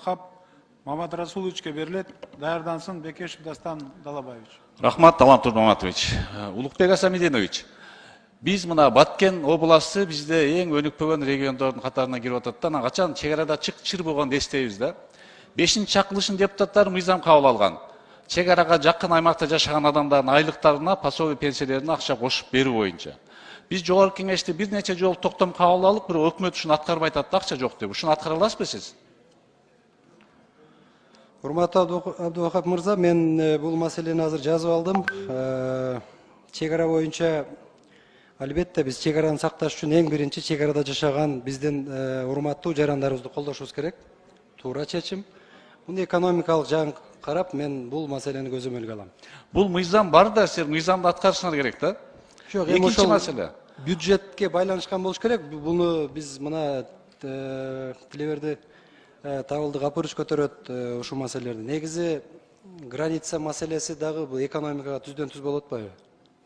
Абдухап Мамадрасуловичке берилет. Даярдансын Бекешев Дастан Далабаевич. Рахмат, Талант Турмаматович. Улукбек Асамидинович, биз мына Баткен областы бизде эң өнүкпөгөн региондордун катарына кирип атат да, качан чек арада чыр болгонду эстейбиз да. 5-чи чакырылыштын депутаттары мыйзам кабыл алган. Чек арага жакын аймакта жашаган адамдардын айлыктарына пособие пенсияларына акча кошуп берүү боюнча. Биз жогорку кеңеште бир нече жолу токтом кабыл алып, бирок өкмөт ушуну аткарбай атат, акча жок деп. Ушуну аткара аласызбы сиз? Урматтуу Абдухап мырза, мен бул маселени азыр жазып алдым. Чек ара боюнча албетте биз чек араны сакташ үчүн эң биринчи чек арада жашаган биздин урматтуу жарандарыбызды колдошубуз керек. Туура чечим. Муну экономикалык жагын карап, мен бул маселени көзөмөлгө алам. Бул мыйзам бар да, силер мыйзамды аткарышыңар керек да. Жок, экинчи маселе. Бюджетке байланышкан болуш керек. Буну биз мына тилеберди Табылды Гапырыч көтөрөт ушул маселелерди. Негизи граница маселеси дагы бул экономикага түздөн түз болуп атпайбы?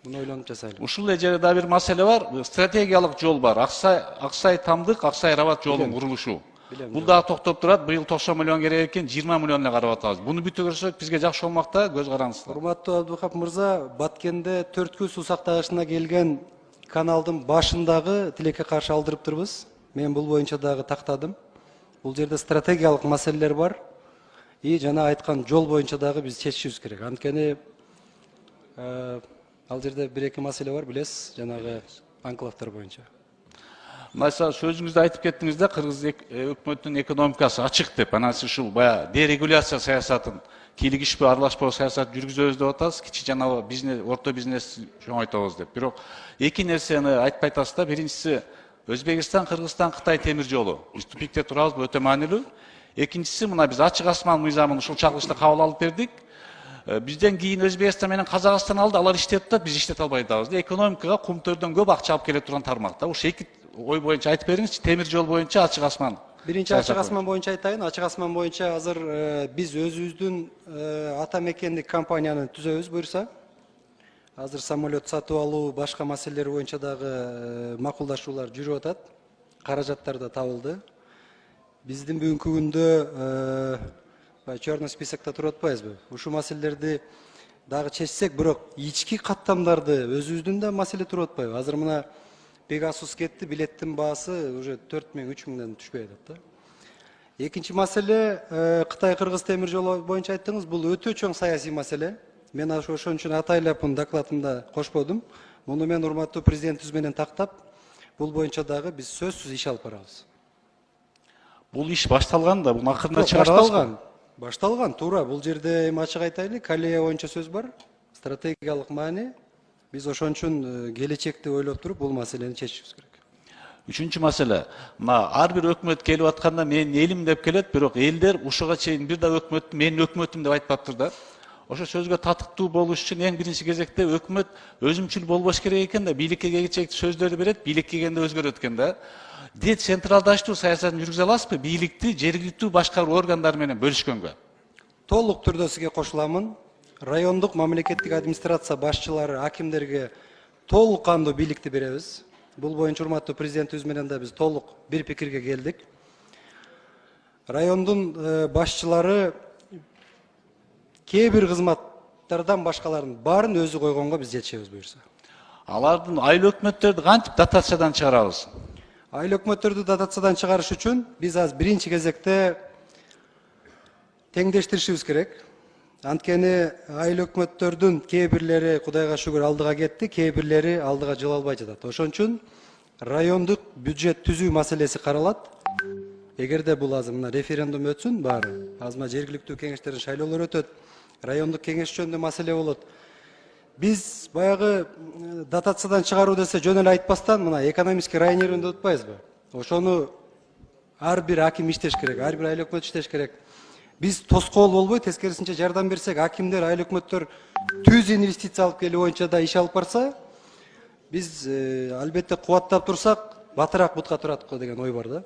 Муну ойлонуп жасайлы. Ушул жерде да бир маселе бар, стратегиялык жол бар. Аксай Тамдык, Аксай Рабат жолунун курулушу. Бул дагы токтоп турат, быйыл 90 миллион керек экен, 20 миллион эле карап атабыз. Буну бүтүрсөк бизге жакшы болмок да, көз караңыздар. Урматтуу Абдухап мырза, Баткенде 4 суу сактагычына келген каналдын башындагы тилекке каршы алдырыптырбыз. Мен бул боюнча дагы тактадым. Бул жерде стратегиялык маселелер бар. И жана айткан жол боюнча дагы биз чечишибиз керек. Анткени ал жерде 1-2 маселе бар, билесиз, жанагы анклавтар боюнча. Mesela sözünüzde aytıp kettiğinizde Kırgız hükümetinin ekonomikası açık dep. Ana siz şu bayağı deregülasyon siyasatın, kilik iş bir arlaşma siyasat yürgüzöz de otaz, kiçi canağı biznes, orta biznes şu aytavız dep. Birok iki nerseni aytpaytası da birincisi Özbekistan, Kırgızstan, Kıtay temir yolu. Biz tupikte turabız bu öte manilü. İkincisi mına biz açık asman mıyzamını uşul çakılışta kabul alıp verdik. Bizden keyin Özbekistan менен Kazakistan aldı, алар иштетип да, биз иштете албай атабыз. Экономикага кумтөрдөн көп акча алып келе турган тармакта. Ошо эки ой боюнча айтып бериңизчи, темир жол боюнча ачык асман. Биринчи ачык асман боюнча айтайын. Ачык асман боюнча азыр биз өзүбүздүн ата мекендик компанияны түзөбүз буюрса. Азыр самолет сатып алуу, башка маселелер боюнча дагы макулдашуулар жүрүп атат. Каражаттар да табылды. Биздин бүгүнкү күндө черный списокто туруп атпайбызбы? Ушул маселелерди дагы чечсек, бирок ички каттамдарды өзүбүздүн да маселе туруп атпайбы? Азыр мына Pegasus кетти, билеттин баасы уже 4000-3000ден түшпөй атат да. Экинчи маселе, Кытай-Кыргыз темир жолу боюнча айттыңыз, бул өтө чоң саясий маселе. Мен ошон үчүн атайлап муну докладымда кошподум. Муну мен урматтуу президентибиз менен тактап, бул боюнча дагы биз сөзсүз иш алып барабыз. Бул иш башталган да, бунун акырында чыгарабызбы? Башталган, туура. Бул жерде эми ачык айтайлы, Калея боюнча сөз бар. Стратегиялык маани. Биз ошон үчүн келечекти ойлоп туруп бул маселени чечишибиз керек. Үчүнчү маселе, мына ар бир өкмөт келип атканда менин элим деп келет, бирок элдер ушуга чейин бир да өкмөттү менин өкмөтүм деп айтпаптыр да. Ошо сөзгө татыктуу болуш үчүн эң биринчи кезекте өкмөт өзүмчүл болбош керек экен да, бийликке келечек сөздөрдү берет, бийлик келгенде өзгөрөт экен да. Децентралдаштыруу саясатын жүргүзө аласызбы? Бийликти жергиликтүү башкаруу органдары менен бөлүшкөнгө. Толук түрдө сизге кошуламын. Райондук мамлекеттик администрация башчылары, акимдерге толук кандуу бийликти беребиз. Бул боюнча урматтуу президентибиз менен да биз толук бир пикирге келдик. Райондун башчылары кээ бир кызматтардан башкаларын баарын өзү койгонго биз жетишебиз буюрса. Алардын айыл өкмөттөрдү кантип дотациядан чыгарабыз? Айыл өкмөттөрдү дотациядан чыгарыш үчүн биз аз биринчи кезекте теңдештиришибиз керек. Анткени айыл өкмөттөрдүн кээ бирлери Кудайга шүгүр алдыга кетти, кээ бирлери алдыга жыла албай жатат. Ошон үчүн райондук бюджет түзүү маселеси каралат. Эгерде бул азыр мына референдум өтсүн, баары азма жергиликтүү кеңештердин шайлоолору өтөт, райондук кеңеш жөнүндө маселе болот. Биз баягы дотациядан чыгаруу десе жөн эле айтпастан мына экономический районерин деп атпайбызбы? Ошону ар бир аким иштеш керек, ар бир айыл өкмөт иштеш керек. Биз тоскоол болбой, тескерисинче жардам берсек, акимдер, айыл өкмөттөр түз инвестиция алып келүү боюнча да иш алып барса, биз албетте кубаттап турсак, батыраак бутка турат деген ой бар да.